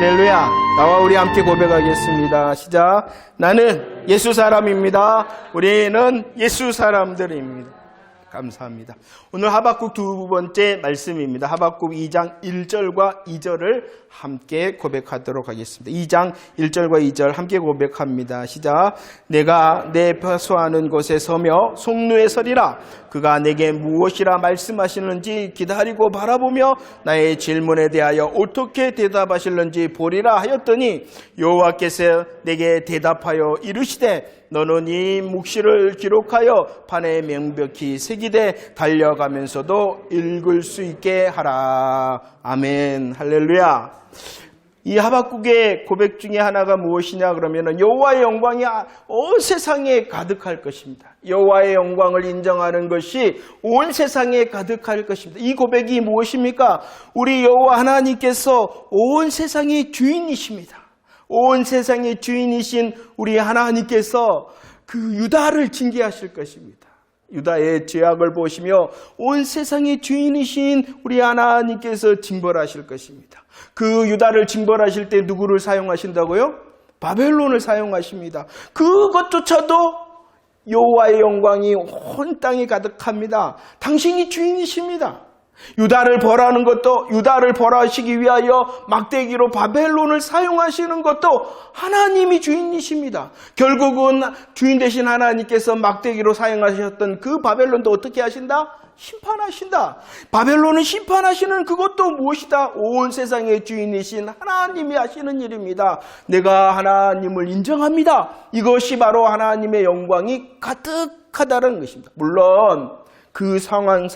할렐루야. 나와 우리 함께 고백하겠습니다. 시작. 나는 예수 사람입니다. 우리는 예수 사람들입니다. 감사합니다. 오늘 하박국 두 번째 말씀입니다. 하박국 2장 1절과 2절을 함께 고백하도록 하겠습니다. 2장 1절과 2절 함께 고백합니다. 시작. 내가 내 파수하는 곳에 서며 속루에 서리라. 그가 내게 무엇이라 말씀하시는지 기다리고 바라보며 나의 질문에 대하여 어떻게 대답하실는지 보리라 하였더니 여호와께서 내게 대답하여 이르시되 너는 이 묵시를 기록하여 판에 명백히 새기되 달려가면서도 읽을 수 있게 하라. 아멘. 할렐루야. 이 하박국의 고백 중에 하나가 무엇이냐 그러면은 여호와의 영광이 온 세상에 가득할 것입니다. 여호와의 영광을 인정하는 것이 온 세상에 가득할 것입니다. 이 고백이 무엇입니까? 우리 여호와 하나님께서 온 세상의 주인이십니다. 온 세상의 주인이신 우리 하나님께서 그 유다를 징계하실 것입니다. 유다의 죄악을 보시며 온 세상의 주인이신 우리 하나님께서 징벌하실 것입니다. 그 유다를 징벌하실 때 누구를 사용하신다고요? 바벨론을 사용하십니다. 그것조차도 여호와의 영광이 온 땅에 가득합니다. 당신이 주인이십니다. 유다를 벌하는 것도, 유다를 벌하시기 위하여 막대기로 바벨론을 사용하시는 것도 하나님이 주인이십니다. 결국은 주인 되신 하나님께서 막대기로 사용하셨던 그 바벨론도 어떻게 하신다? 심판하신다. 바벨론은 심판하시는 그것도 무엇이다? 온 세상의 주인이신 하나님이 하시는 일입니다. 내가 하나님을 인정합니다. 이것이 바로 하나님의 영광이 가득하다는 것입니다. 물론 그 상황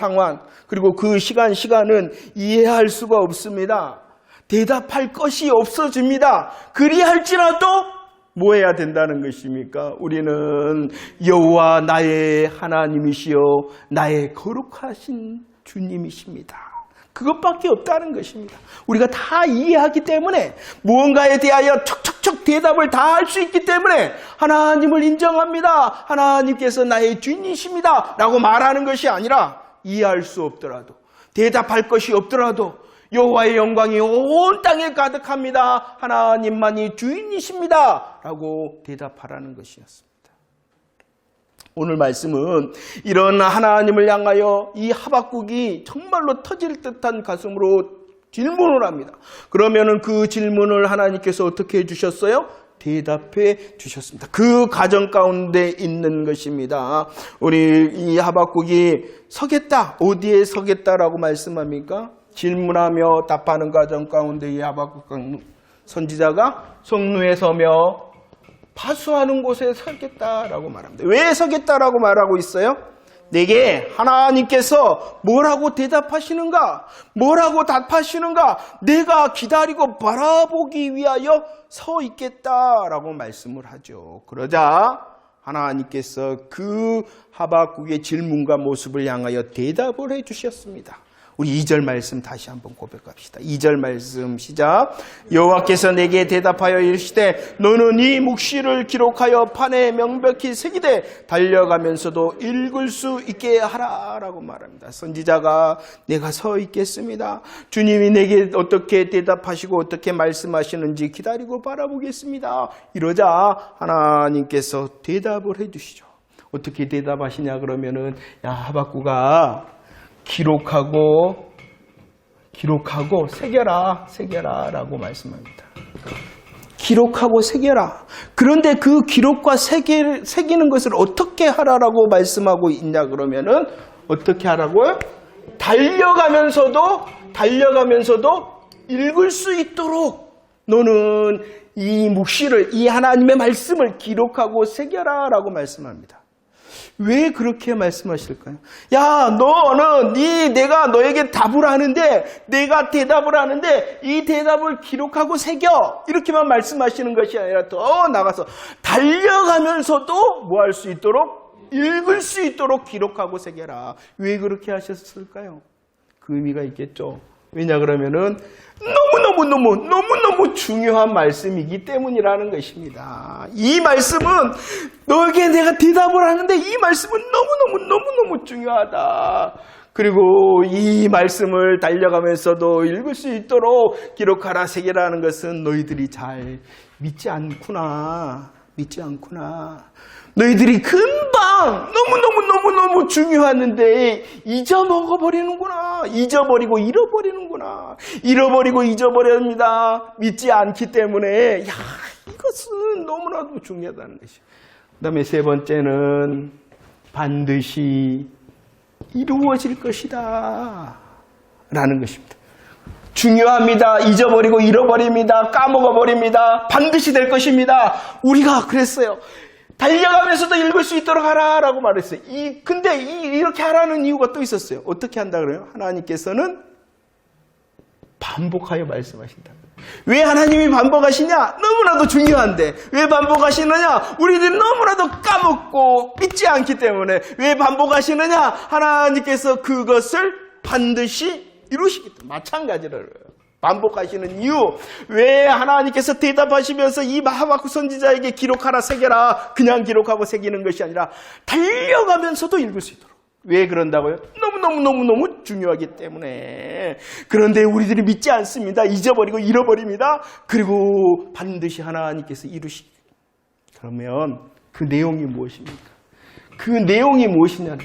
그리고 그 시간은 이해할 수가 없습니다. 대답할 것이 없어집니다. 그리할지라도 뭐 해야 된다는 것입니까? 우리는 여호와 나의 하나님이시요 나의 거룩하신 주님이십니다. 그것밖에 없다는 것입니다. 우리가 다 이해하기 때문에 무언가에 대하여 척척척 대답을 다 할 수 있기 때문에 하나님을 인정합니다. 하나님께서 나의 주인이십니다. 라고 말하는 것이 아니라 이해할 수 없더라도 대답할 것이 없더라도 여호와의 영광이 온 땅에 가득합니다. 하나님만이 주인이십니다. 라고 대답하라는 것이었습니다. 오늘 말씀은 이런 하나님을 향하여 이 하박국이 정말로 터질 듯한 가슴으로 질문을 합니다. 그러면은 그 질문을 하나님께서 어떻게 해주셨어요? 대답해 주셨습니다. 그 가정 가운데 있는 것입니다. 우리 이 하박국이 서겠다. 어디에 서겠다라고 말씀합니까? 질문하며 답하는 가정 가운데 이 하박국 선지자가 성루에 서며 파수하는 곳에 서겠다라고 말합니다. 왜 서겠다라고 말하고 있어요? 내게 하나님께서 뭐라고 대답하시는가? 뭐라고 답하시는가? 내가 기다리고 바라보기 위하여 서 있겠다라고 말씀을 하죠. 그러자 하나님께서 그 하박국의 질문과 모습을 향하여 대답을 해 주셨습니다. 우리 2절 말씀 다시 한번 고백합시다. 2절 말씀 시작. 여호와께서 내게 대답하여 이르시되 너는 이 묵시를 기록하여 판에 명백히 새기되 달려가면서도 읽을 수 있게 하라라고 말합니다. 선지자가 내가 서 있겠습니다. 주님이 내게 어떻게 대답하시고 어떻게 말씀하시는지 기다리고 바라보겠습니다. 이러자 하나님께서 대답을 해 주시죠. 어떻게 대답하시냐 그러면은 야 하박국아 기록하고 새겨라 라고 말씀합니다. 기록하고 새겨라. 그런데 그 기록과 새기는 것을 어떻게 하라라고 말씀하고 있냐 그러면은 어떻게 하라고요? 달려가면서도 읽을 수 있도록 너는 이 묵시를, 이 하나님의 말씀을 기록하고 새겨라 라고 말씀합니다. 왜 그렇게 말씀하실까요? 야, 너는 내가 너에게 답을 하는데, 내가 대답을 하는데 이 대답을 기록하고 새겨. 이렇게만 말씀하시는 것이 아니라 더 나가서 달려가면서도 뭐 할 수 있도록? 읽을 수 있도록 기록하고 새겨라. 왜 그렇게 하셨을까요? 그 의미가 있겠죠. 왜냐 그러면은 너무너무 중요한 말씀이기 때문이라는 것입니다. 이 말씀은 너에게 내가 대답을 하는데 이 말씀은 너무너무 중요하다. 그리고 이 말씀을 달려가면서도 읽을 수 있도록 기록하라 새기라는 것은 너희들이 잘 믿지 않구나. 너희들이 금방 너무 중요한데 잊어먹어버리는구나. 잃어버리고 잊어버립니다. 믿지 않기 때문에 이것은 너무나도 중요하다는 것이에요. 그 다음에 세 번째는 반드시 이루어질 것이다 라는 것입니다. 중요합니다. 잊어버리고 잃어버립니다. 까먹어버립니다. 반드시 될 것입니다. 우리가 그랬어요. 달려가면서도 읽을 수 있도록 하라라고 말했어요. 근데 이렇게 하라는 이유가 또 있었어요. 어떻게 한다 그래요? 하나님께서는 반복하여 말씀하신다. 왜 하나님이 반복하시냐? 너무나도 중요한데. 왜 반복하시느냐? 우리들이 너무나도 까먹고 믿지 않기 때문에. 왜 반복하시느냐? 하나님께서 그것을 반드시 이루시기 때문에. 마찬가지로 반복하시는 이유. 왜 하나님께서 대답하시면서 이 하박국 선지자에게 기록하라 새겨라 그냥 기록하고 새기는 것이 아니라 달려가면서도 읽을 수 있도록. 왜 그런다고요? 너무 중요하기 때문에. 그런데 우리들이 믿지 않습니다. 잊어버리고 잃어버립니다. 그리고 반드시 하나님께서 이루시기. 그러면 그 내용이 무엇입니까? 그 내용이 무엇이냐?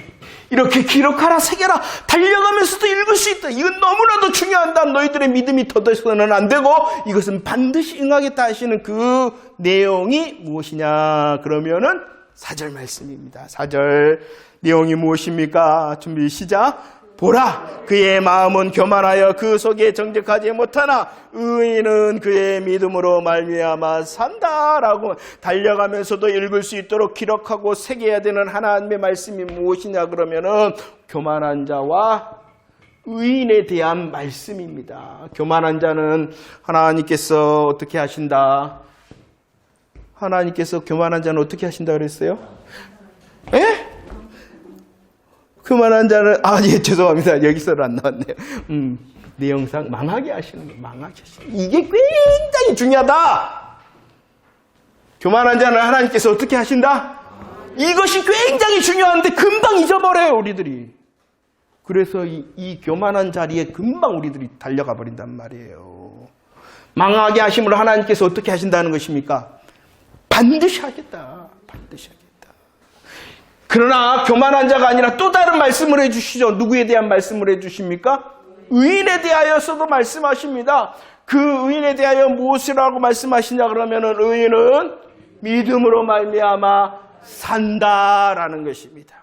이렇게 기록하라 새겨라 달려가면서도 읽을 수 있다. 이건 너무나도 중요한다. 너희들의 믿음이 더뎌서는 안 되고 이것은 반드시 응하겠다 하시는 그 내용이 무엇이냐? 그러면은 4절 말씀입니다. 4절 내용이 무엇입니까? 준비 시작. 보라, 그의 마음은 교만하여 그 속에 정직하지 못하나 의인은 그의 믿음으로 말미암아 산다라고. 달려가면서도 읽을 수 있도록 기록하고 새겨야 되는 하나님의 말씀이 무엇이냐 그러면은 교만한 자와 의인에 대한 말씀입니다. 교만한 자는 하나님께서 어떻게 하신다? 하나님께서 교만한 자는 어떻게 하신다 그랬어요? 에? 교만한 자는 죄송합니다. 여기서는 안 나왔네요. 내용상 망하게 하시는 거예요. 망하게 하시는 거예요. 이게 굉장히 중요하다. 교만한 자는 하나님께서 어떻게 하신다? 이것이 굉장히 중요한데 금방 잊어버려요, 우리들이. 그래서 이 교만한 자리에 금방 우리들이 달려가 버린단 말이에요. 망하게 하심을 하나님께서 어떻게 하신다는 것입니까? 반드시 하겠다. 반드시 하겠다. 그러나 교만한 자가 아니라 또 다른 말씀을 해주시죠. 누구에 대한 말씀을 해주십니까? 의인에 대하여서도 말씀하십니다. 그 의인에 대하여 무엇이라고 말씀하시냐 그러면은 의인은 믿음으로 말미암아 산다라는 것입니다.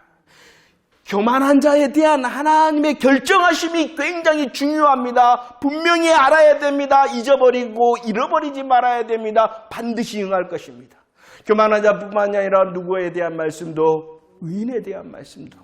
교만한 자에 대한 하나님의 결정하심이 굉장히 중요합니다. 분명히 알아야 됩니다. 잊어버리고 잃어버리지 말아야 됩니다. 반드시 응할 것입니다. 교만한 자뿐만이 아니라 누구에 대한 말씀도 의인에 대한 말씀도.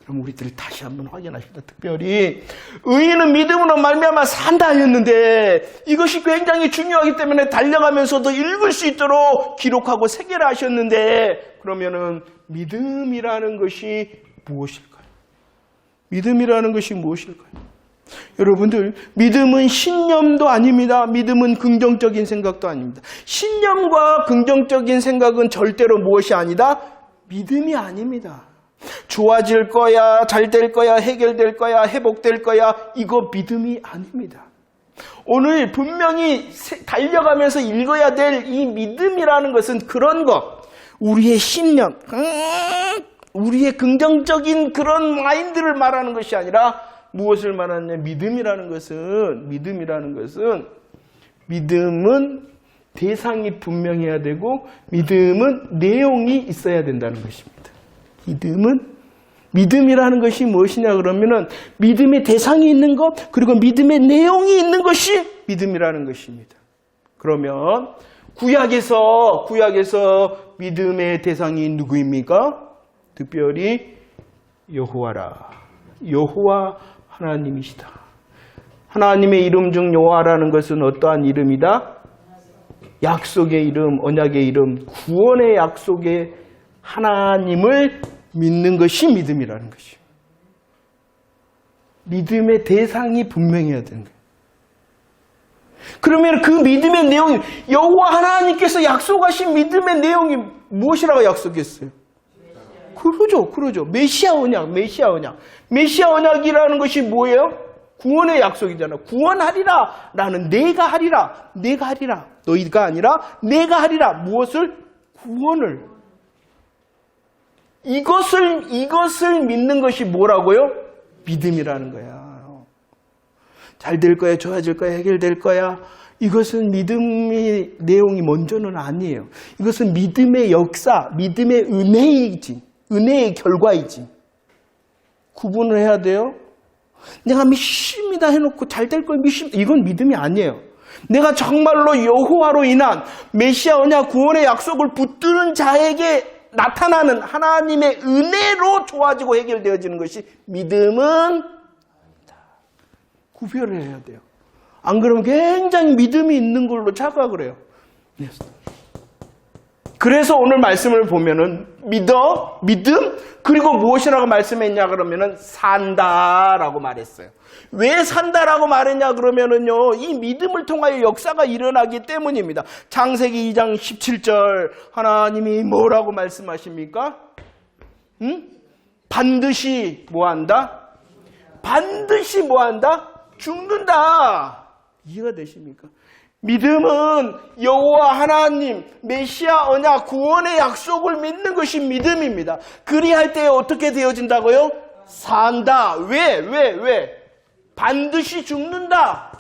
그럼 우리들이 다시 한번 확인하십니다. 특별히 의인은 믿음으로 말미암아 산다 하셨는데 이것이 굉장히 중요하기 때문에 달려가면서도 읽을 수 있도록 기록하고 새겨라 하셨는데 그러면은 믿음이라는 것이 무엇일까요? 믿음이라는 것이 무엇일까요? 여러분들, 믿음은 신념도 아닙니다. 믿음은 긍정적인 생각도 아닙니다. 신념과 긍정적인 생각은 절대로 무엇이 아니다? 믿음이 아닙니다. 좋아질 거야, 잘 될 거야, 해결될 거야, 회복될 거야, 이거 믿음이 아닙니다. 오늘 분명히 달려가면서 읽어야 될 이 믿음이라는 것은 그런 것, 우리의 신념, 우리의 긍정적인 그런 마인드를 말하는 것이 아니라 무엇을 말하느냐? 믿음이라는 것은 대상이 분명해야 되고 믿음은 내용이 있어야 된다는 것입니다. 믿음이라는 것이 무엇이냐 그러면은 믿음의 대상이 있는 것 그리고 믿음의 내용이 있는 것이 믿음이라는 것입니다. 그러면 구약에서 믿음의 대상이 누구입니까? 특별히 여호와라. 여호와 하나님이시다. 하나님의 이름 중 여호와라는 것은 어떠한 이름이다? 약속의 이름, 언약의 이름, 구원의 약속의 하나님을 믿는 것이 믿음이라는 것이에요. 믿음의 대상이 분명해야 되는 거예요. 그러면 그 믿음의 내용이 여호와 하나님께서 약속하신 믿음의 내용이 무엇이라고 약속했어요? 그러죠. 메시아 언약. 메시아 언약이라는 것이 뭐예요? 구원의 약속이잖아. 구원하리라. 나는 내가 하리라. 너희가 아니라 내가 하리라. 무엇을? 구원을. 이것을 믿는 것이 뭐라고요? 믿음이라는 거야. 잘 될 거야, 좋아질 거야, 해결될 거야. 이것은 믿음의 내용이 먼저는 아니에요. 이것은 믿음의 역사, 믿음의 은혜의 결과이지. 구분을 해야 돼요. 내가 믿습니다 해놓고 잘 될 걸 믿습니다. 이건 믿음이 아니에요. 내가 정말로 여호와로 인한 메시아 언약 구원의 약속을 붙드는 자에게 나타나는 하나님의 은혜로 좋아지고 해결되어지는 것이 믿음은 구별을 해야 돼요. 안 그러면 굉장히 믿음이 있는 걸로 착각을 해요. 그래서 오늘 말씀을 보면은 믿음, 그리고 무엇이라고 말씀했냐 그러면은 산다라고 말했어요. 왜 산다라고 말했냐 그러면은요, 이 믿음을 통하여 역사가 일어나기 때문입니다. 창세기 2장 17절 하나님이 뭐라고 말씀하십니까? 반드시 뭐한다? 반드시 뭐한다? 죽는다. 이해가 되십니까? 믿음은 여호와 하나님, 메시아 언약, 구원의 약속을 믿는 것이 믿음입니다. 그리할 때 어떻게 되어진다고요? 산다. 왜? 반드시 죽는다.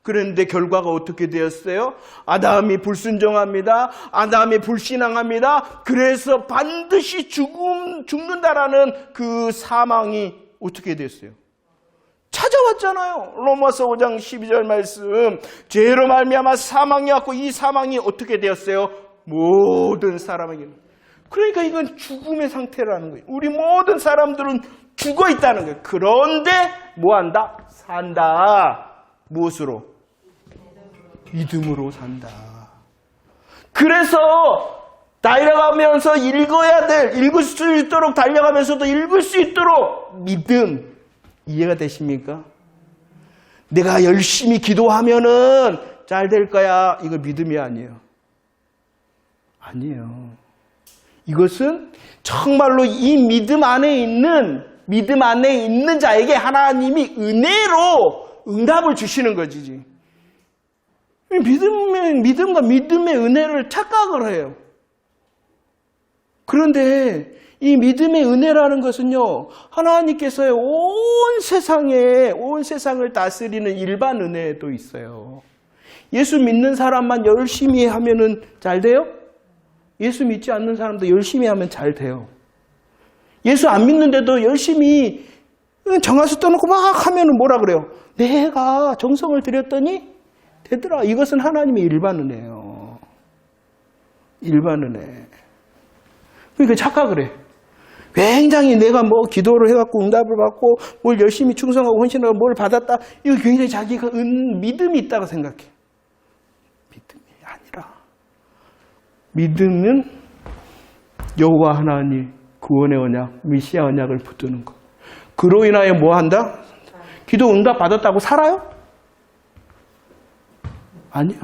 그런데 결과가 어떻게 되었어요? 아담이 불순종합니다. 아담이 불신앙합니다. 그래서 반드시 죽는다라는 그 사망이 어떻게 됐어요? 찾아왔잖아요. 로마서 5장 12절 말씀. 죄로 말미암아 사망이 왔고 이 사망이 어떻게 되었어요? 모든 사람에게. 그러니까 이건 죽음의 상태라는 거예요. 우리 모든 사람들은 죽어 있다는 거예요. 그런데 뭐한다? 산다. 무엇으로? 믿음으로 산다. 그래서 달려가면서 읽을 수 있도록 달려가면서도 읽을 수 있도록 믿음. 이해가 되십니까? 내가 열심히 기도하면은 잘 될 거야. 이거 믿음이 아니에요. 이것은 정말로 이 믿음 안에 있는 자에게 하나님이 은혜로 응답을 주시는 거지. 믿음과 믿음의 은혜를 착각을 해요. 그런데 이 믿음의 은혜라는 것은요, 하나님께서의 온 세상을 다스리는 일반 은혜도 있어요. 예수 믿는 사람만 열심히 하면은 잘 돼요? 예수 믿지 않는 사람도 열심히 하면 잘 돼요. 예수 안 믿는데도 열심히 정화수 떠놓고 막 하면은 뭐라 그래요? 내가 정성을 들였더니 되더라. 이것은 하나님의 일반 은혜예요. 일반 은혜. 그러니까 착각을 해. 굉장히 내가 뭐 기도를 해갖고 응답을 받고 뭘 열심히 충성하고 헌신하고 뭘 받았다. 이거 굉장히 자기가 믿음이 있다고 생각해. 믿음이 아니라. 믿음은 여호와 하나님 구원의 언약, 메시아 언약을 붙드는 것. 그로 인하여 뭐 한다? 기도 응답 받았다고 살아요? 아니요.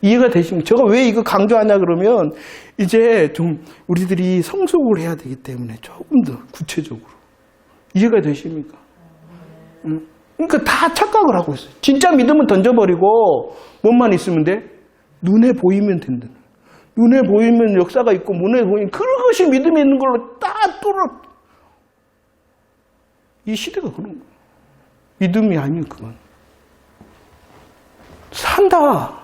이해가 되십니까? 제가 왜 이거 강조하냐 그러면 이제 좀 우리들이 성숙을 해야 되기 때문에 조금 더 구체적으로. 이해가 되십니까? 그러니까 다 착각을 하고 있어요. 진짜 믿음은 던져버리고 뭐만 있으면 돼? 눈에 보이면 된다. 눈에 보이면 역사가 있고 눈에 보이면 그것이 믿음이 있는 걸로 딱 뚫어. 이 시대가 그런 거예요. 믿음이 아니에요, 그건. 산다.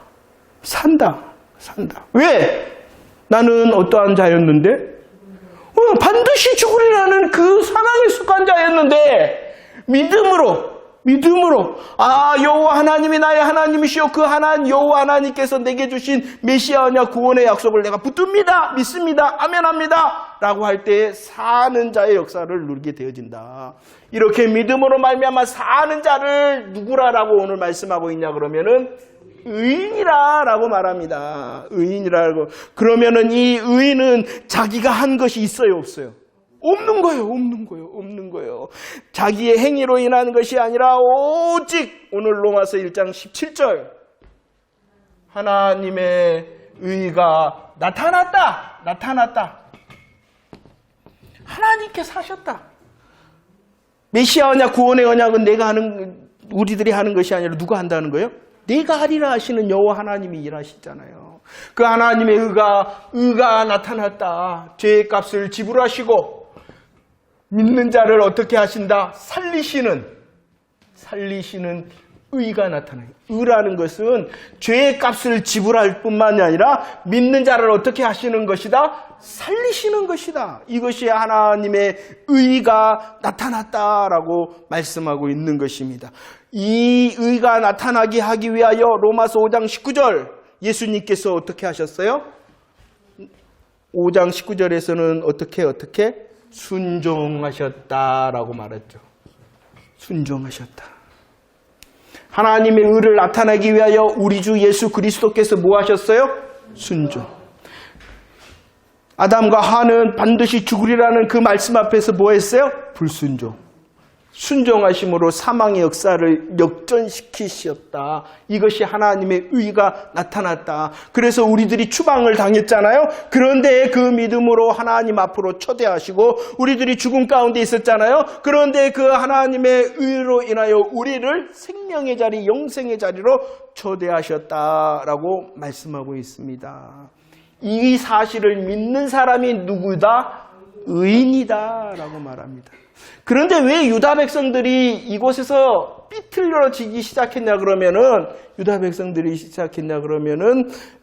왜? 나는 어떠한 자였는데? 반드시 죽으리라는 그 사망에 속한 자였는데 믿음으로 여호와 하나님이 나의 하나님이시오. 그 여호와 하나님께서 내게 주신 메시아 언약 구원의 약속을 내가 붙듭니다. 믿습니다. 아멘합니다. 라고 할 때 사는 자의 역사를 누리게 되어진다. 이렇게 믿음으로 말미암아 사는 자를 누구라라고 오늘 말씀하고 있냐 그러면은 의인이라고 말합니다. 의인이라고. 그러면은 이 의인은 자기가 한 것이 있어요, 없어요? 없는 거예요. 자기의 행위로 인한 것이 아니라 오직 오늘 로마서 1장 17절 하나님의 의가 나타났다. 하나님께서 하셨다. 메시아냐 구원의 언약은 우리들이 하는 것이 아니라 누가 한다는 거예요? 내가 하리라 하시는 여호와 하나님이 일하시잖아요. 그 하나님의 의가 나타났다. 죄의 값을 지불하시고 믿는 자를 어떻게 하신다? 살리시는 의가 나타나요. 의라는 것은 죄의 값을 지불할 뿐만이 아니라 믿는 자를 어떻게 하시는 것이다? 살리시는 것이다. 이것이 하나님의 의가 나타났다라고 말씀하고 있는 것입니다. 이 의가 나타나게 하기 위하여 로마서 5장 19절 예수님께서 어떻게 하셨어요? 5장 19절에서는 어떻게? 순종하셨다라고 말했죠. 순종하셨다. 하나님의 의를 나타내기 위하여 우리 주 예수 그리스도께서 뭐 하셨어요? 순종. 아담과 하와는 반드시 죽으리라는 그 말씀 앞에서 뭐 했어요? 불순종. 순종하심으로 사망의 역사를 역전시키셨다. 이것이 하나님의 의가 나타났다. 그래서 우리들이 추방을 당했잖아요. 그런데 그 믿음으로 하나님 앞으로 초대하시고 우리들이 죽음 가운데 있었잖아요. 그런데 그 하나님의 의로 인하여 우리를 생명의 자리, 영생의 자리로 초대하셨다라고 말씀하고 있습니다. 이 사실을 믿는 사람이 누구다? 의인이다 라고 말합니다. 그런데 왜 유다 백성들이 이곳에서 삐뚤어지기 시작했냐 그러면은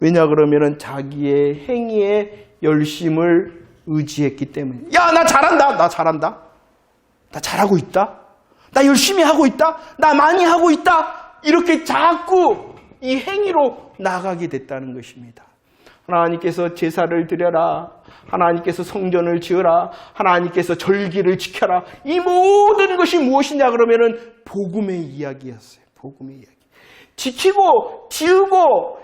왜냐 그러면은 자기의 행위에 열심을 의지했기 때문에. 야, 나 잘한다. 나 잘하고 있다. 나 열심히 하고 있다. 나 많이 하고 있다. 이렇게 자꾸 이 행위로 나가게 됐다는 것입니다. 하나님께서 제사를 드려라. 하나님께서 성전을 지으라. 하나님께서 절기를 지켜라. 이 모든 것이 무엇이냐 그러면은 복음의 이야기였어요. 복음의 이야기. 지키고 지우고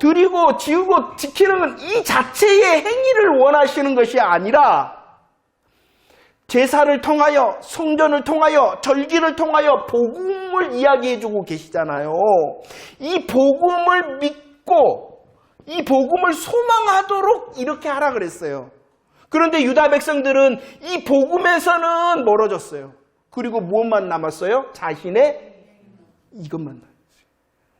드리고 지우고 지키는 이 자체의 행위를 원하시는 것이 아니라 제사를 통하여 성전을 통하여 절기를 통하여 복음을 이야기해주고 계시잖아요. 이 복음을 믿고 이 복음을 소망하도록 이렇게 하라 그랬어요. 그런데 유다 백성들은 이 복음에서는 멀어졌어요. 그리고 무엇만 남았어요? 자신의 이것만 남았어요.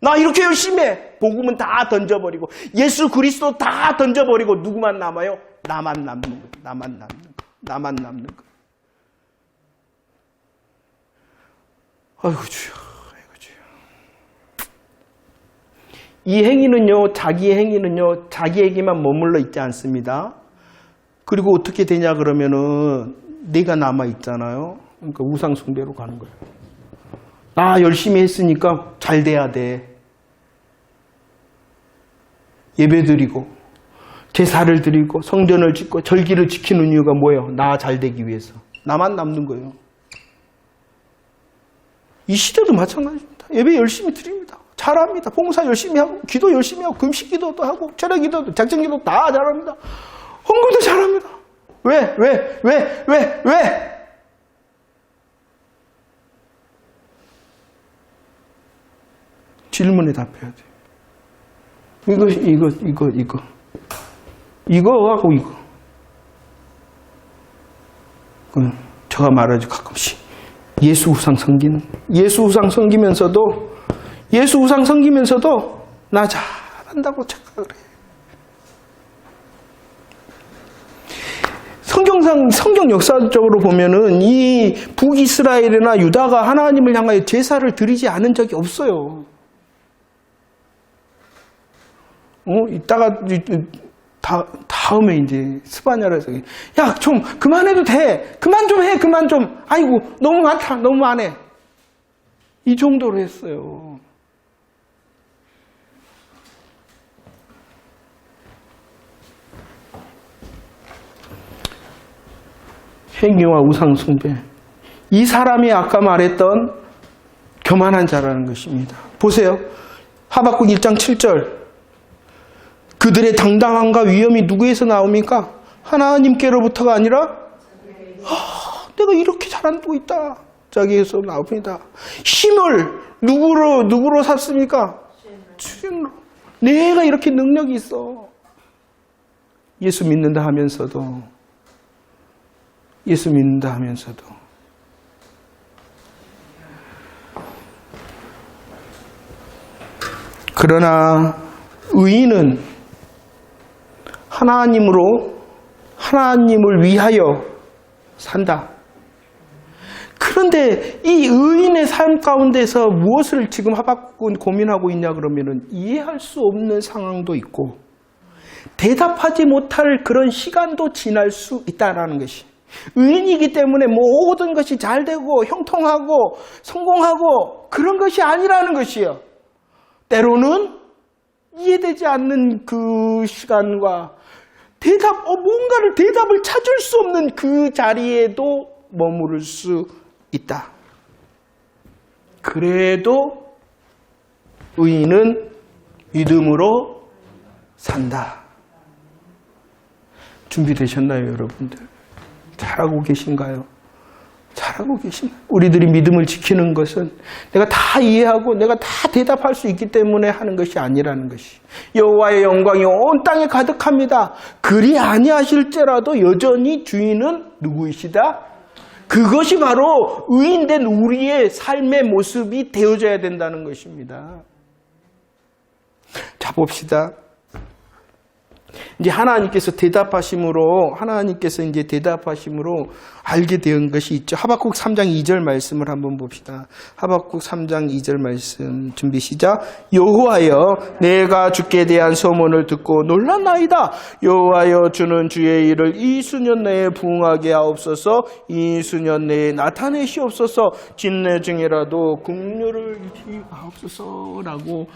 나 이렇게 열심히 해. 복음은 다 던져버리고 예수 그리스도 다 던져버리고 누구만 남아요? 나만 남는 거. 아이고 주여. 이 행위는요, 자기의 행위는요, 자기에게만 머물러 있지 않습니다. 그리고 어떻게 되냐 그러면은 내가 남아 있잖아요. 그러니까 우상 숭배로 가는 거예요. 나 열심히 했으니까 잘 돼야 돼. 예배 드리고 제사를 드리고 성전을 짓고 절기를 지키는 이유가 뭐예요? 나 잘 되기 위해서. 나만 남는 거예요. 이 시대도 마찬가지입니다. 예배 열심히 드립니다. 잘합니다. 봉사 열심히 하고 기도 열심히 하고 금식 기도도 하고 철야 기도도 작정 기도 다 잘합니다. 헌금도 잘합니다. 왜? 질문에 답해야 돼. 이거하고 이거. 제가 말하죠 가끔씩. 예수 우상 섬기면서도 나 잘한다고 착각을 해. 성경 역사적으로 보면은 이 북이스라엘이나 유다가 하나님을 향하여 제사를 드리지 않은 적이 없어요. 이따가 다음에 이제 스바냐에서 야, 좀 그만해도 돼. 그만 좀 해. 아이고, 너무 많다. 너무 안 해. 이 정도로 했어요. 행위와 우상 숭배. 이 사람이 아까 말했던 교만한 자라는 것입니다. 보세요. 하박국 1장 7절. 그들의 당당함과 위엄이 누구에서 나옵니까? 하나님께로부터가 아니라 내가 이렇게 잘하고 있다. 자기에서 나옵니다. 힘을 누구로 샀습니까? 주인으로. 내가 이렇게 능력이 있어. 예수 믿는다 하면서도 예수 믿는다 하면서도. 그러나 의인은 하나님을 위하여 산다. 그런데 이 의인의 삶 가운데서 무엇을 지금 하박국은 고민하고 있냐 그러면은 이해할 수 없는 상황도 있고 대답하지 못할 그런 시간도 지날 수 있다라는 것이. 의인이기 때문에 모든 것이 잘 되고 형통하고 성공하고 그런 것이 아니라는 것이요. 때로는 이해되지 않는 그 시간과 뭔가를 대답을 찾을 수 없는 그 자리에도 머무를 수 있다. 그래도 의인은 믿음으로 산다. 준비되셨나요, 여러분들? 잘하고 계신가요? 잘하고 계신가요? 우리들이 믿음을 지키는 것은 내가 다 이해하고 내가 다 대답할 수 있기 때문에 하는 것이 아니라는 것이. 여호와의 영광이 온 땅에 가득합니다. 그리 아니하실지라도 여전히 주인은 누구이시다? 그것이 바로 의인된 우리의 삶의 모습이 되어져야 된다는 것입니다. 자, 봅시다. 이제 하나님께서 대답하심으로 알게 된 것이 있죠. 하박국 3장 2절 말씀을 한번 봅시다. 하박국 3장 2절 말씀 준비 시작. 여호와여, 내가 주께 대한 소문을 듣고 놀랐나이다. 여호와여, 주는 주의 일을 이 수년 내에 부응하게 하옵소서. 이 수년 내에 나타내시옵소서. 진내 중에라도 긍휼을 하옵소서라고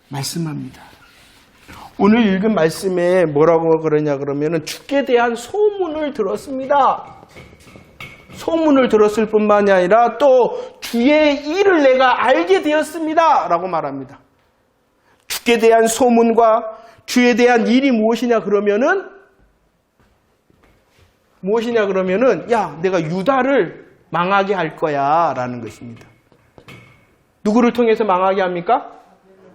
말씀합니다. 오늘 읽은 말씀에 뭐라고 그러냐 그러면은 주께 대한 소문을 들었습니다. 소문을 들었을 뿐만이 아니라 또 주의 일을 내가 알게 되었습니다 라고 말합니다. 주께 대한 소문과 주에 대한 일이 무엇이냐 그러면은 야, 내가 유다를 망하게 할 거야 라는 것입니다. 누구를 통해서 망하게 합니까?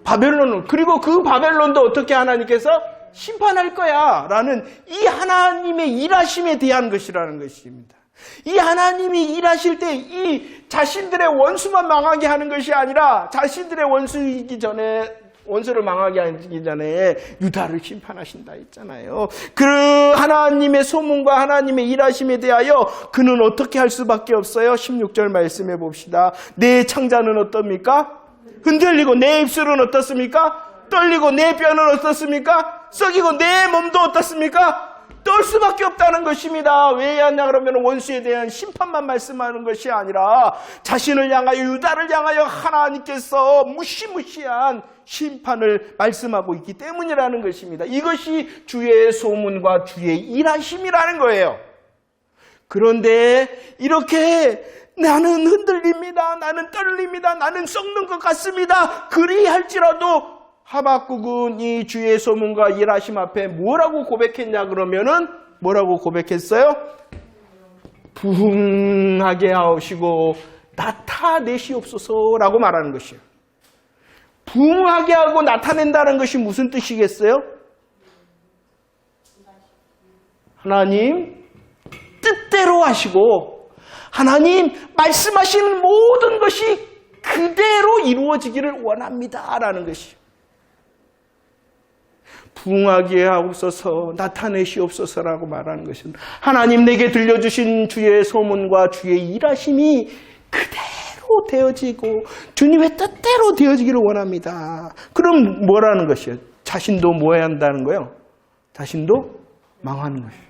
바벨론을. 그리고 그 바벨론도 어떻게 하나님께서 심판할 거야 라는 이 하나님의 일하심에 대한 것이라는 것입니다. 이 하나님이 일하실 때 이 자신들의 원수만 망하게 하는 것이 아니라 자신들의 원수를 망하게 하기 전에 유다를 심판하신다 했잖아요. 그 하나님의 소문과 하나님의 일하심에 대하여 그는 어떻게 할 수밖에 없어요? 16절 말씀해 봅시다. 내 창자는 어떻습니까? 흔들리고 내 입술은 어떻습니까? 떨리고 내 뼈는 어떻습니까? 썩이고 내 몸도 어떻습니까? 떨 수밖에 없다는 것입니다. 왜 하냐 그러면 원수에 대한 심판만 말씀하는 것이 아니라 자신을 향하여 유다를 향하여 하나님께서 무시무시한 심판을 말씀하고 있기 때문이라는 것입니다. 이것이 주의 소문과 주의 일하심이라는 거예요. 그런데 이렇게 나는 흔들립니다. 나는 떨립니다. 나는 썩는 것 같습니다. 그리할지라도 하박국은 이 주의 소문과 일하심 앞에 뭐라고 고백했냐 그러면은 뭐라고 고백했어요? 부흥하게 하시고 나타내시옵소서라고 말하는 것이에요. 부흥하게 하고 나타낸다는 것이 무슨 뜻이겠어요? 하나님 뜻대로 하시고 하나님 말씀하시는 모든 것이 그대로 이루어지기를 원합니다라는 것이요. 부흥하게 하옵소서 나타내시옵소서라고 말하는 것은 하나님 내게 들려주신 주의 소문과 주의 일하심이 그대로 되어지고 주님의 뜻대로 되어지기를 원합니다. 그럼 뭐라는 것이요? 자신도 뭐 해야 한다는 거예요? 자신도 망하는 것이죠.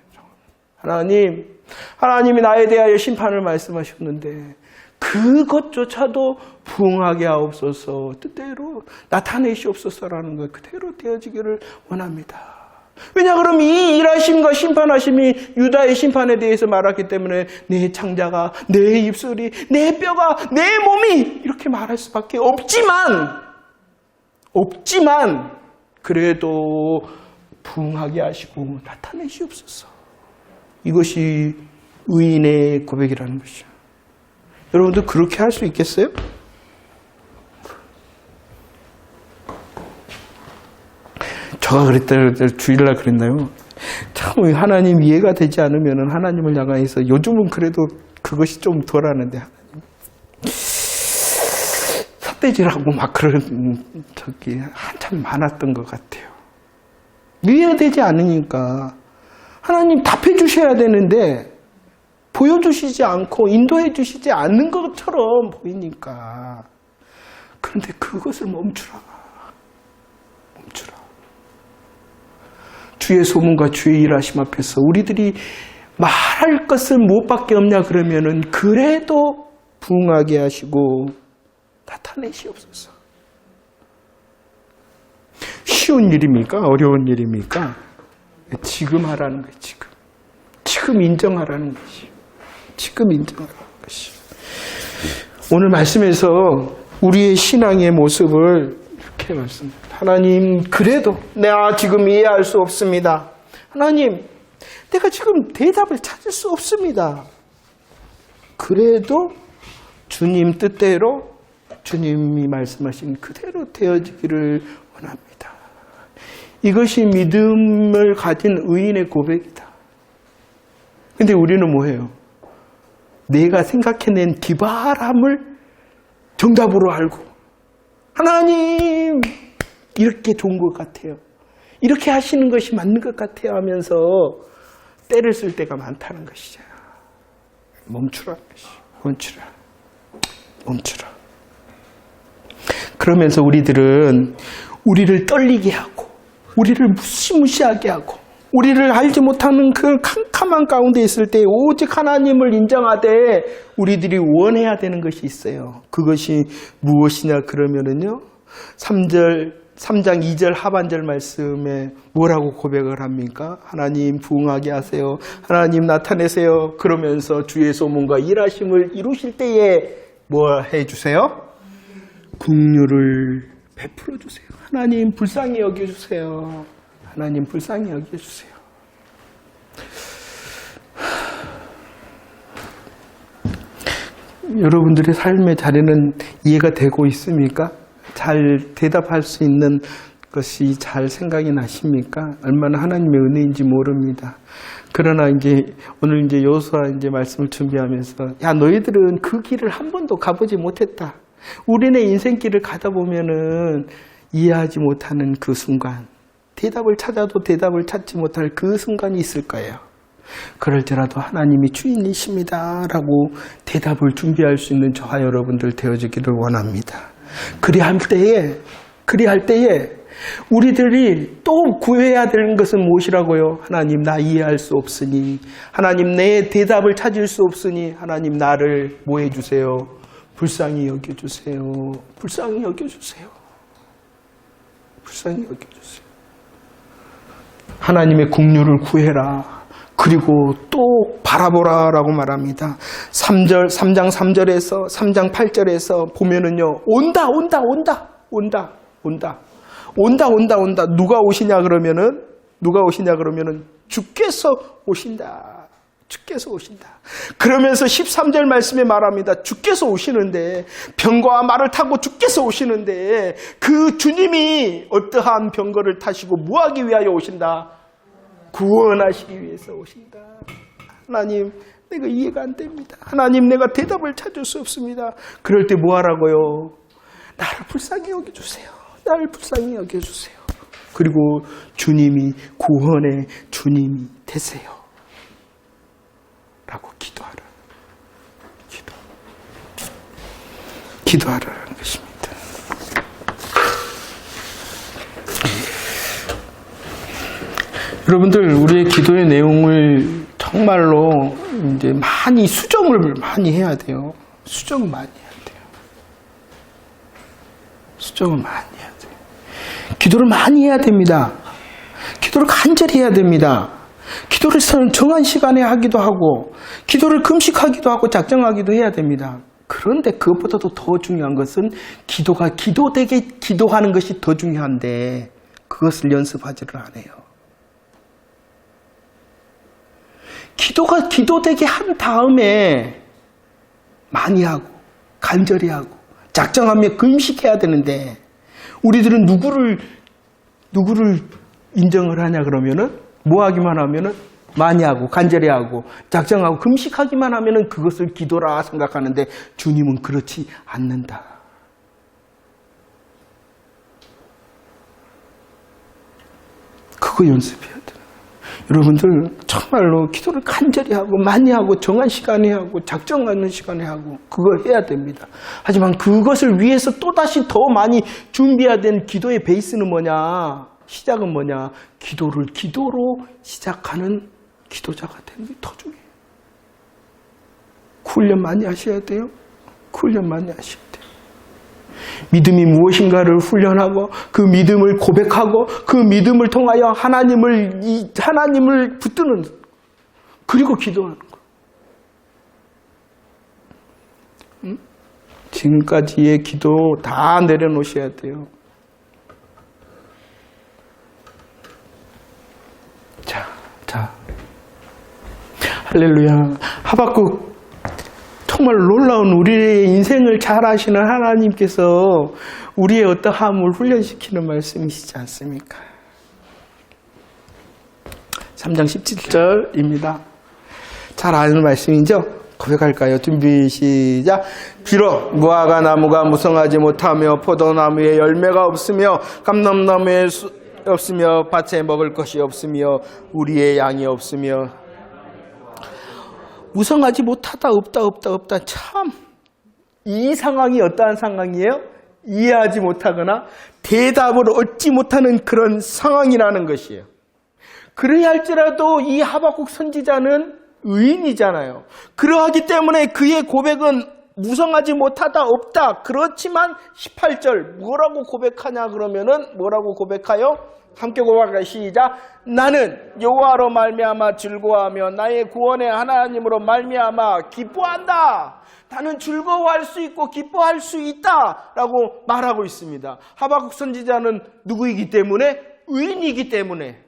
하나님이 나에 대하여 심판을 말씀하셨는데 그것조차도 부응하게 하옵소서 뜻대로 나타내시옵소서라는 것 그대로 되어지기를 원합니다. 왜냐 그럼 이 일하심과 심판하심이 유다의 심판에 대해서 말했기 때문에 내 창자가 내 입술이 내 뼈가 내 몸이 이렇게 말할 수밖에 없지만 그래도 부응하게 하시고 나타내시옵소서. 이것이 의인의 고백이라는 것이죠. 여러분들 그렇게 할 수 있겠어요? 제가 그랬다 주일날 그랬나요? 참 하나님 이해가 되지 않으면 하나님을 향해서 요즘은 그래도 그것이 좀 덜하는데 삿대질하고 막 그런 적이 한참 많았던 것 같아요. 이해가 되지 않으니까 하나님 답해 주셔야 되는데 보여주시지 않고 인도해 주시지 않는 것처럼 보이니까. 그런데 그것을 멈추라. 주의 소문과 주의 일하심 앞에서 우리들이 말할 것은 무엇밖에 없냐 그러면은 그래도 부응하게 하시고 나타내시옵소서. 쉬운 일입니까? 어려운 일입니까? 지금 하라는 거예요. 지금 인정하라는 것이. 지금 인정하라는 것이. 오늘 말씀에서 우리의 신앙의 모습을 이렇게 말씀합니다. 하나님, 그래도 내가 지금 이해할 수 없습니다. 하나님, 내가 지금 대답을 찾을 수 없습니다. 그래도 주님 뜻대로 주님이 말씀하신 그대로 되어지기를 원합니다. 이것이 믿음을 가진 의인의 고백이다. 근데 우리는 뭐해요? 내가 생각해낸 기발함을 정답으로 알고 하나님 이렇게 좋은 것 같아요. 이렇게 하시는 것이 맞는 것 같아요 하면서 때를 쓸 때가 많다는 것이죠. 멈추라는 것이. 멈추라. 그러면서 우리들은 우리를 떨리게 하고 우리를 무시무시하게 하고 우리를 알지 못하는 그 캄캄한 가운데 있을 때 오직 하나님을 인정하되 우리들이 원해야 되는 것이 있어요. 그것이 무엇이냐 그러면은요. 3장 2절 하반절 말씀에 뭐라고 고백을 합니까? 하나님 부응하게 하세요. 하나님 나타내세요. 그러면서 주의 소문과 일하심을 이루실 때에 뭐 해주세요? 긍휼을 베풀어 주세요. 하나님 불쌍히 여겨주세요. 하나님 불쌍히 여겨주세요. 여러분들의 삶의 자리는 이해가 되고 있습니까? 잘 대답할 수 있는 것이 잘 생각이 나십니까? 얼마나 하나님의 은혜인지 모릅니다. 그러나 오늘 여호수아 말씀을 준비하면서 야 너희들은 그 길을 한 번도 가보지 못했다. 우리네 인생길을 가다 보면은 이해하지 못하는 그 순간, 대답을 찾아도 대답을 찾지 못할 그 순간이 있을 거예요. 그럴 때라도 하나님이 주인이십니다 라고 대답을 준비할 수 있는 저와 여러분들 되어지기를 원합니다. 그리할 때에 우리들이 또 구해야 되는 것은 무엇이라고요? 하나님 나 이해할 수 없으니, 하나님 내 대답을 찾을 수 없으니 하나님 나를 뭐 해주세요? 불쌍히 여겨주세요. 불쌍히 여겨주세요. 불쌍히 여겨주세요. 하나님의 긍휼을 구해라. 그리고 또 바라보라라고 말합니다. 3장 3절에서 3장 8절에서 보면은요. 온다. 누가 오시냐 그러면은 주께서 오신다. 그러면서 13절 말씀에 말합니다. 주께서 오시는데, 병거와 말을 타고 주께서 오시는데 그 주님이 어떠한 병거를 타시고 뭐하기 위하여 오신다? 구원하시기 위해서 오신다. 하나님 내가 이해가 안 됩니다. 하나님 내가 대답을 찾을 수 없습니다. 그럴 때 뭐 하라고요? 나를 불쌍히 여겨주세요. 그리고 주님이 구원의 주님이 되세요 라고 기도하라는 것입니다. 여러분들 우리의 기도의 내용을 정말로 많이 수정을 많이 해야 돼요. 수정을 많이 해야 돼요. 기도를 많이 해야 됩니다. 기도를 간절히 해야 됩니다. 기도를 정한 시간에 하기도 하고 기도를 금식하기도 하고 작정하기도 해야 됩니다. 그런데 그것보다도 더 중요한 것은 기도가 기도되게 기도하는 것이 더 중요한데 그것을 연습하지를 않아요. 기도가 기도되게 한 다음에 많이 하고 간절히 하고 작정하며 금식해야 되는데 우리들은 누구를 인정을 하냐 그러면은 뭐 하기만 하면은 많이 하고 간절히 하고 작정하고 금식하기만 하면은 그것을 기도라 생각하는데 주님은 그렇지 않는다. 그거 연습해야 돼요. 여러분들 정말로 기도를 간절히 하고 많이 하고 정한 시간에 하고 작정하는 시간에 하고 그걸 해야 됩니다. 하지만 그것을 위해서 또다시 더 많이 준비해야 되는 기도의 베이스는 뭐냐? 시작은 뭐냐? 기도를 기도로 시작하는 기도자가 되는 게 더 중요해요. 훈련 많이 하셔야 돼요. 훈련 많이 하셔야 돼요. 믿음이 무엇인가를 훈련하고 그 믿음을 고백하고 그 믿음을 통하여 하나님을 붙드는 그리고 기도하는 거. 지금까지의 기도 다 내려놓으셔야 돼요. 자, 할렐루야. 하박국 정말 놀라운 우리의 인생을 잘 아시는 하나님께서 우리의 어떠함을 훈련시키는 말씀이시지 않습니까? 3장 17절입니다. 잘 아는 말씀이죠? 고백할까요? 준비 시작. 비록 무화과 나무가 무성하지 못하며 포도나무에 열매가 없으며 감람나무에 없으며 밭에 먹을 것이 없으며 우리의 양이 없으며 무성하지 못하다 없다 참 이 상황이 어떠한 상황이에요? 이해하지 못하거나 대답을 얻지 못하는 그런 상황이라는 것이에요. 그래야 할지라도 이 하박국 선지자는 의인이잖아요. 그러하기 때문에 그의 고백은 무성하지 못하다 없다. 그렇지만 18절 뭐라고 고백하냐 그러면은 뭐라고 고백하여? 함께 고백하자. 시작. 나는 여호와로 말미암아 즐거워하며 나의 구원의 하나님으로 말미암아 기뻐한다. 나는 즐거워할 수 있고 기뻐할 수 있다라고 말하고 있습니다. 하박국 선지자는 누구이기 때문에? 의인이기 때문에.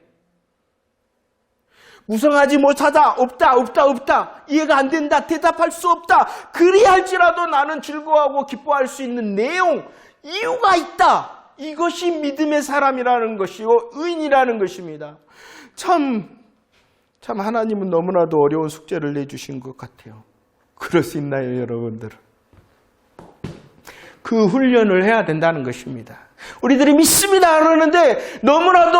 무성하지 못하다 없다 이해가 안 된다 대답할 수 없다 그리야 할지라도 나는 즐거워하고 기뻐할 수 있는 내용 이유가 있다. 이것이 믿음의 사람이라는 것이고 의인이라는 것입니다. 참 하나님은 너무나도 어려운 숙제를 내주신 것 같아요. 그럴 수 있나요, 여러분들? 그 훈련을 해야 된다는 것입니다. 우리들이 믿습니다 그러는데 너무나도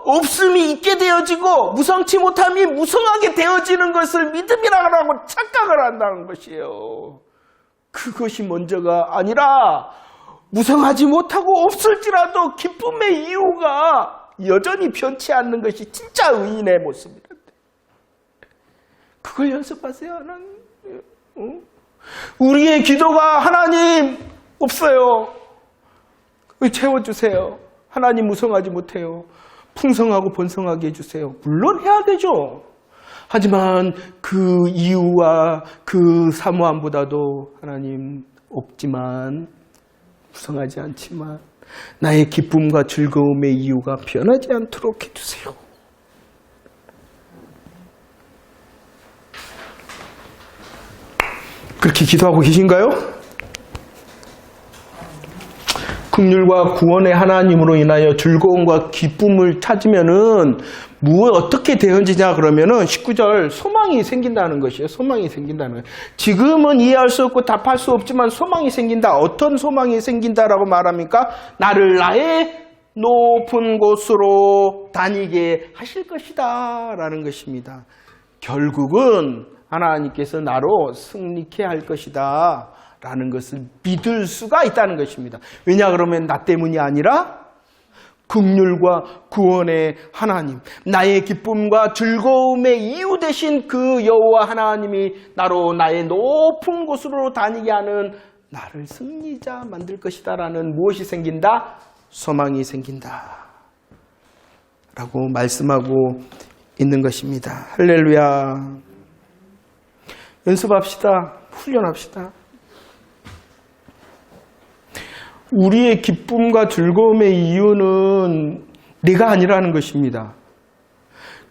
없음이 있게 되어지고 무성치 못함이 무성하게 되어지는 것을 믿음이라고 하고 착각을 한다는 것이에요. 그것이 먼저가 아니라 무성하지 못하고 없을지라도 기쁨의 이유가 여전히 변치 않는 것이 진짜 의인의 모습입니다. 그걸 연습하세요. 하나님. 우리의 기도가 하나님 없어요. 채워주세요. 하나님 무성하지 못해요. 풍성하고 번성하게 해주세요. 물론 해야 되죠. 하지만 그 이유와 그 사모함보다도 하나님 없지만 무성하지 않지만 나의 기쁨과 즐거움의 이유가 변하지 않도록 해주세요. 그렇게 기도하고 계신가요? 긍휼과 구원의 하나님으로 인하여 즐거움과 기쁨을 찾으면은 어떻게 되어지냐 그러면은 19절 소망이 생긴다는 것이에요. 소망이 생긴다는 거예요. 지금은 이해할 수 없고 답할 수 없지만 소망이 생긴다. 어떤 소망이 생긴다라고 말합니까? 나를 나의 높은 곳으로 다니게 하실 것이다 라는 것입니다. 결국은 하나님께서 나로 승리케 할 것이다 라는 것을 믿을 수가 있다는 것입니다. 왜냐 그러면 나 때문이 아니라 긍휼과 구원의 하나님, 나의 기쁨과 즐거움의 이유 되신 그 여호와 하나님이 나로 나의 높은 곳으로 다니게 하는 나를 승리자 만들 것이다 라는 무엇이 생긴다? 소망이 생긴다 라고 말씀하고 있는 것입니다. 할렐루야. 연습합시다. 훈련합시다. 우리의 기쁨과 즐거움의 이유는 내가 아니라는 것입니다.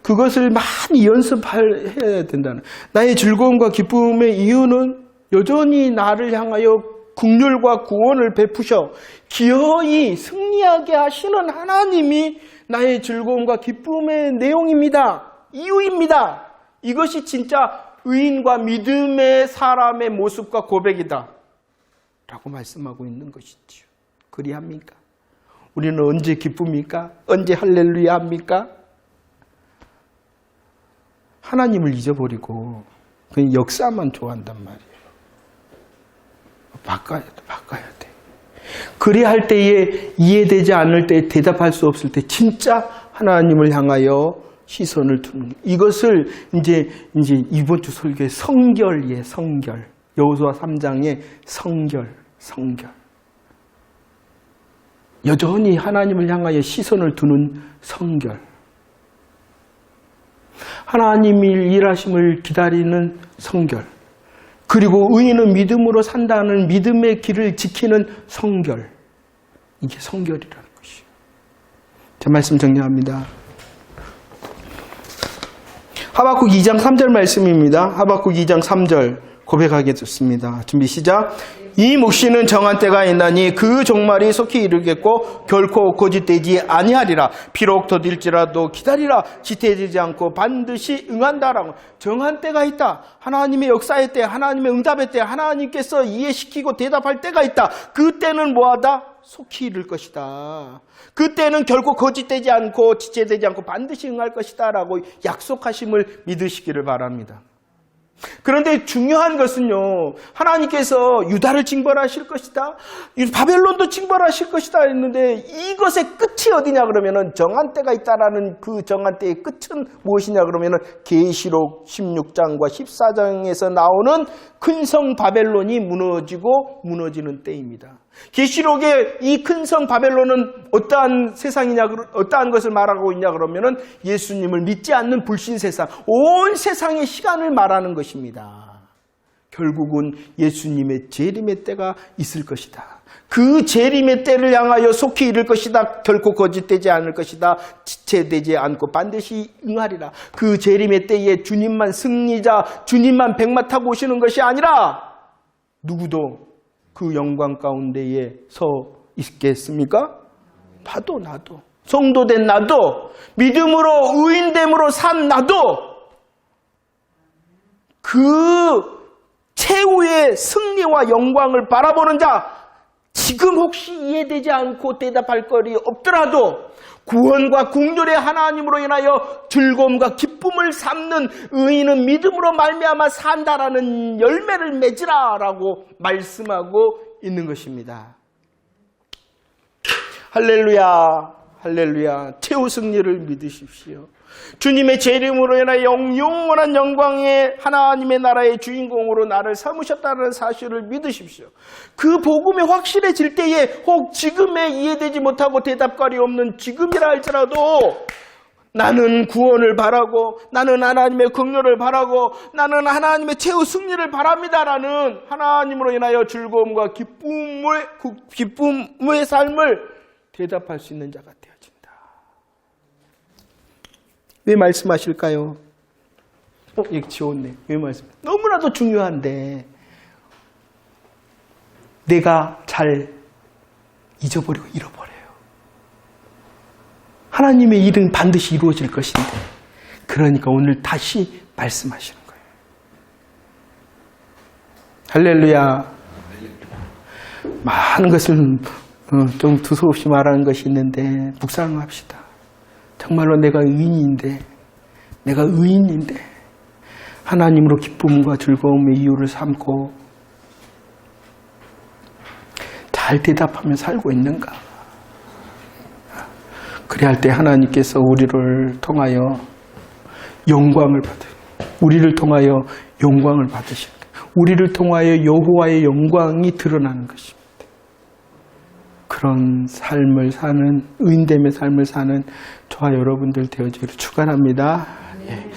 그것을 많이 연습해야 된다는. 나의 즐거움과 기쁨의 이유는 여전히 나를 향하여 긍휼과 구원을 베푸셔 기어이 승리하게 하시는 하나님이 나의 즐거움과 기쁨의 내용입니다. 이유입니다. 이것이 진짜 의인과 믿음의 사람의 모습과 고백이다 라고 말씀하고 있는 것이지요. 그리합니까? 우리는 언제 기쁩니까? 언제 할렐루야 합니까? 하나님을 잊어버리고 그냥 역사만 좋아한단 말이에요. 바꿔야 돼. 그래야 할 때에 이해되지 않을 때 대답할 수 없을 때 진짜 하나님을 향하여 시선을 두는 이것을 이제 이번 주 설교의 성결이에요. 성결. 여호수아 3장의 성결. 여전히 하나님을 향하여 시선을 두는 성결. 하나님이 일하심을 기다리는 성결. 그리고 의인은 믿음으로 산다는 믿음의 길을 지키는 성결. 이게 성결이라는 것이에요. 제 말씀 정리합니다. 하박국 2장 3절 말씀입니다. 하박국 2장 3절 고백하겠습니다. 준비 시작. 이 묵시는 정한 때가 있나니 그 종말이 속히 이르겠고 결코 거짓되지 아니하리라. 비록 더딜지라도 기다리라. 지체되지 않고 반드시 응한다라고. 정한 때가 있다. 하나님의 역사의 때, 하나님의 응답의 때, 하나님께서 이해시키고 대답할 때가 있다. 그때는 뭐하다? 속히 이룰 것이다. 그때는 결코 거짓되지 않고 지체되지 않고 반드시 응할 것이다 라고 약속하심을 믿으시기를 바랍니다. 그런데 중요한 것은요, 하나님께서 유다를 징벌하실 것이다, 바벨론도 징벌하실 것이다 했는데 이것의 끝이 어디냐 그러면은 정한 때가 있다라는 그 정한 때의 끝은 무엇이냐 그러면은 계시록 16장과 14장에서 나오는 큰 성 바벨론이 무너지는 때입니다. 계시록의 이 큰 성 바벨론은 어떠한 세상이냐, 어떠한 것을 말하고 있냐 그러면은 예수님을 믿지 않는 불신 세상, 온 세상의 시간을 말하는 것입니다. 결국은 예수님의 재림의 때가 있을 것이다. 그 재림의 때를 향하여 속히 이를 것이다. 결코 거짓되지 않을 것이다. 지체되지 않고 반드시 응하리라. 그 재림의 때에 주님만 승리자, 주님만 백마 타고 오시는 것이 아니라 누구도 그 영광 가운데에 서 있겠습니까? 나도 성도된 나도, 믿음으로 의인됨으로 산 나도 그 최후의 승리와 영광을 바라보는 자, 지금 혹시 이해되지 않고 대답할 거리 없더라도 구원과 긍휼의 하나님으로 인하여 즐거움과 기쁨을 삼는 의인은 믿음으로 말미암아 산다라는 열매를 맺으라라고 말씀하고 있는 것입니다. 할렐루야, 할렐루야. 최후 승리를 믿으십시오. 주님의 재림으로 인하여 영원한 영광의 하나님의 나라의 주인공으로 나를 삼으셨다는 사실을 믿으십시오. 그 복음이 확실해질 때에 혹 지금에 이해되지 못하고 대답거리 없는 지금이라 할지라도 나는 구원을 바라고, 나는 하나님의 긍휼을 바라고, 나는 하나님의 최후 승리를 바랍니다라는 하나님으로 인하여 즐거움과 기쁨의 삶을 대답할 수 있는 자가 되어진다. 왜 말씀하실까요? 이거 지웠네. 왜 말씀? 너무나도 중요한데 내가 잘 잊어버리고 잃어버려요. 하나님의 일은 반드시 이루어질 것인데, 그러니까 오늘 다시 말씀하시는 거예요. 할렐루야. 많은 것을 좀 두서없이 말하는 것이 있는데 묵상합시다. 정말로 내가 의인인데 하나님으로 기쁨과 즐거움의 이유를 삼고 잘 대답하며 살고 있는가? 그래야 할 때 하나님께서 우리를 통하여 영광을 받으실 거예요. 우리를 통하여 여호와의 영광이 드러나는 것입니다. 그런 삶을 사는, 의인됨의 삶을 사는 저와 여러분들 되어지기를 축원합니다. 예.